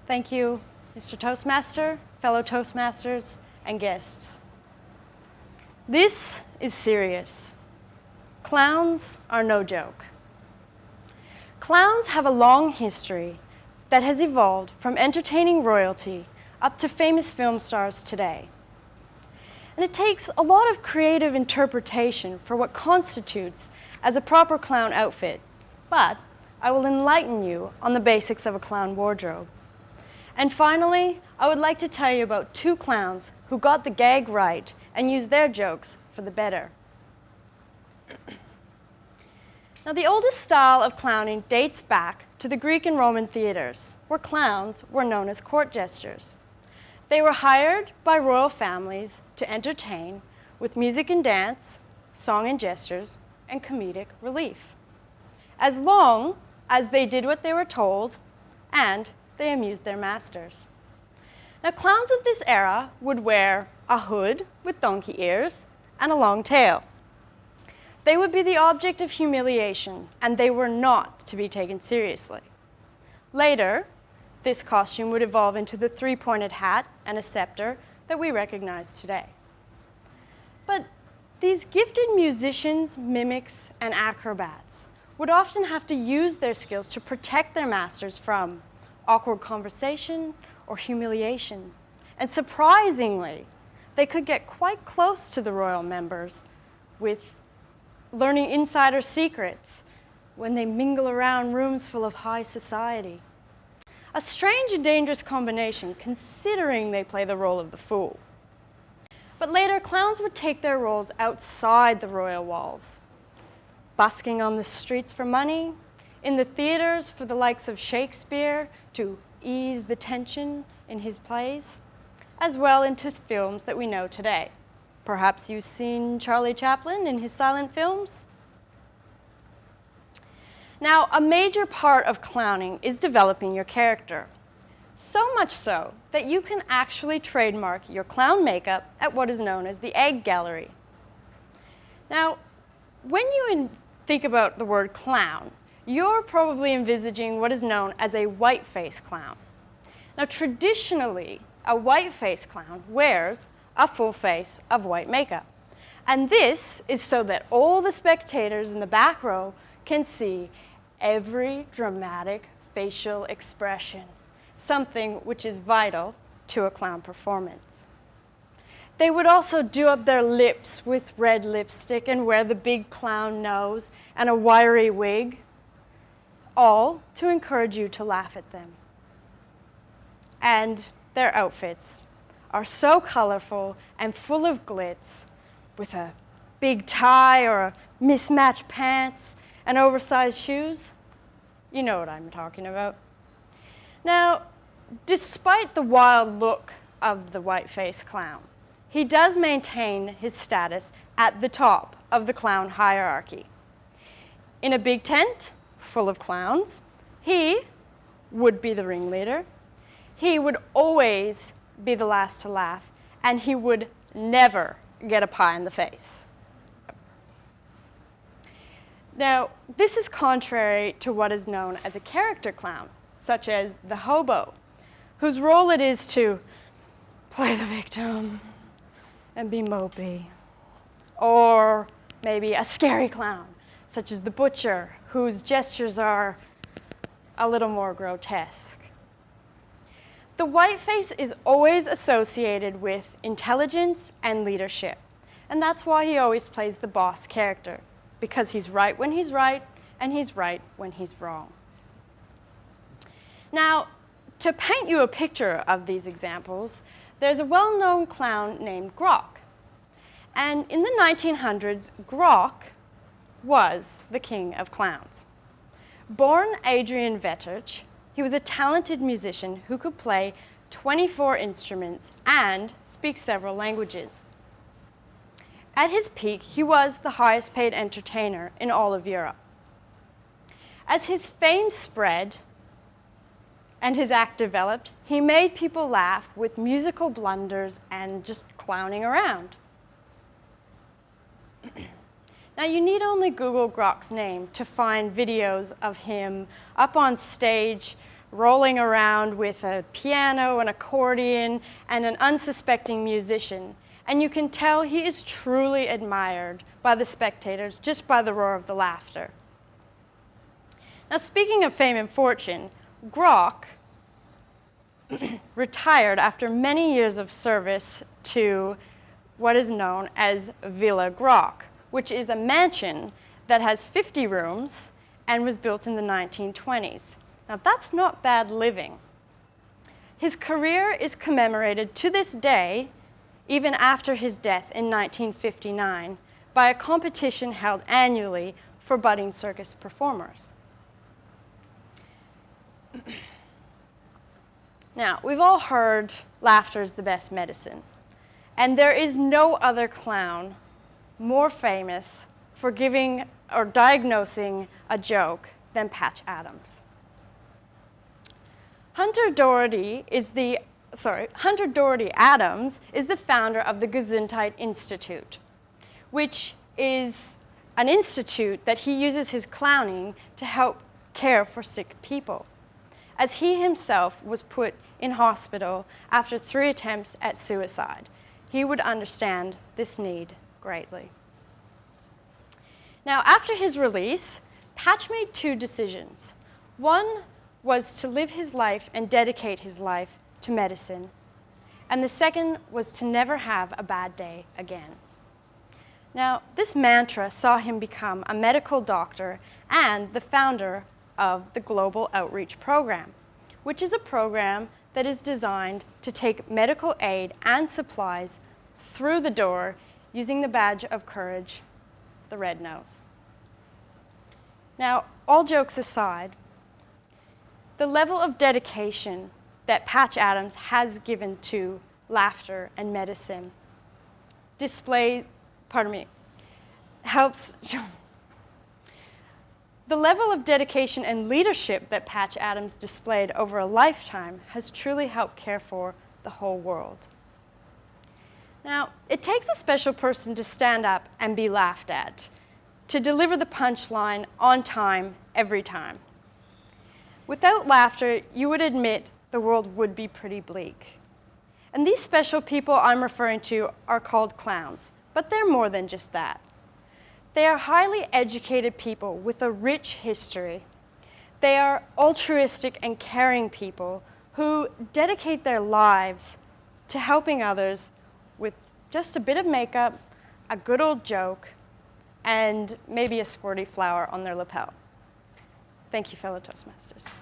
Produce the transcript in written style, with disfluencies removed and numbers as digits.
Thank you, Mr. Toastmaster, fellow Toastmasters, and guests. This is serious. Clowns are no joke. Clowns have a long history that has evolved from entertaining royalty up to famous film stars today. And it takes a lot of creative interpretation for what constitutes as a proper clown outfit, but I will enlighten you on the basics of a clown wardrobe. And finally, I would like to tell you about two clowns who got the gag right and used their jokes for the better. Now, the oldest style of clowning dates back to the Greek and Roman theaters, where clowns were known as court jesters. They were hired by royal families to entertain with music and dance, song and gestures, and comedic relief, as long as they did what they were told and they amused their masters. Now, clowns of this era would wear a hood with donkey ears and a long tail. They would be the object of humiliation, and they were not to be taken seriously. Later, this costume would evolve into the three-pointed hat and a scepter that we recognize today. But these gifted musicians, mimics, and acrobats would often have to use their skills to protect their masters from awkward conversation or humiliation. And surprisingly, they could get quite close to the royal members with learning insider secrets when they mingle around rooms full of high society. A strange and dangerous combination, considering they play the role of the fool. But later, clowns would take their roles outside the royal walls, busking on the streets for money, in the theaters for the likes of Shakespeare to ease the tension in his plays, as well into films that we know today. Perhaps you've seen Charlie Chaplin in his silent films. Now, a major part of clowning is developing your character. So much so that you can actually trademark your clown makeup at what is known as the Egg Gallery. Now, when you think about the word clown, you're probably envisaging what is known as a white-face clown. Now, traditionally, a white-face clown wears a full face of white makeup. And this is so that all the spectators in the back row can see every dramatic facial expression, something which is vital to a clown performance. They would also do up their lips with red lipstick and wear the big clown nose and a wiry wig, all to encourage you to laugh at them. And their outfits are so colorful and full of glitz, with a big tie or a mismatched pants and oversized shoes. You know what I'm talking about. Now, despite the wild look of the white-faced clown, he does maintain his status at the top of the clown hierarchy. In a big tent full of clowns, he would be the ringleader. He would always be the last to laugh, and he would never get a pie in the face. Now, this is contrary to what is known as a character clown, such as the hobo, whose role it is to play the victim and be mopey. Or maybe a scary clown, such as the butcher, whose gestures are a little more grotesque. The white face is always associated with intelligence and leadership, and that's why he always plays the boss character, because he's right when he's right, and he's right when he's wrong. Now, to paint you a picture of these examples, there's a well-known clown named Grok. And in the 1900s, Grok was the king of clowns. Born Adrian Vettich, he was a talented musician who could play 24 instruments and speak several languages. At his peak, he was the highest paid entertainer in all of Europe. As his fame spread and his act developed, he made people laugh with musical blunders and just clowning around. Now, you need only Google Grok's name to find videos of him up on stage rolling around with a piano, an accordion, and an unsuspecting musician. And you can tell he is truly admired by the spectators just by the roar of the laughter. Now, speaking of fame and fortune, Grock retired after many years of service to what is known as Villa Grock, which is a mansion that has 50 rooms and was built in the 1920s. Now, that's not bad living. His career is commemorated to this day, even after his death in 1959, by a competition held annually for budding circus performers. Now, we've all heard laughter is the best medicine, and there is no other clown more famous for giving or diagnosing a joke than Patch Adams. Hunter Doherty Adams is the founder of the Gesundheit Institute, which is an institute that he uses his clowning to help care for sick people, as he himself was put in hospital after 3 attempts at suicide. He would understand this need greatly. Now, after his release, Patch made 2 decisions. One was to live his life and dedicate his life to medicine, and the second was to never have a bad day again. Now, this mantra saw him become a medical doctor and the founder of the Global Outreach Program, which is a program that is designed to take medical aid and supplies through the door using the badge of courage, the red nose. Now, all jokes aside, the level of dedication that Patch Adams has given to laughter and medicine helps. The level of dedication and leadership that Patch Adams displayed over a lifetime has truly helped care for the whole world. Now, it takes a special person to stand up and be laughed at, to deliver the punchline on time, every time. Without laughter, you would admit the world would be pretty bleak. And these special people I'm referring to are called clowns, but they're more than just that. They are highly educated people with a rich history. They are altruistic and caring people who dedicate their lives to helping others with just a bit of makeup, a good old joke, and maybe a squirty flower on their lapel. Thank you, fellow Toastmasters.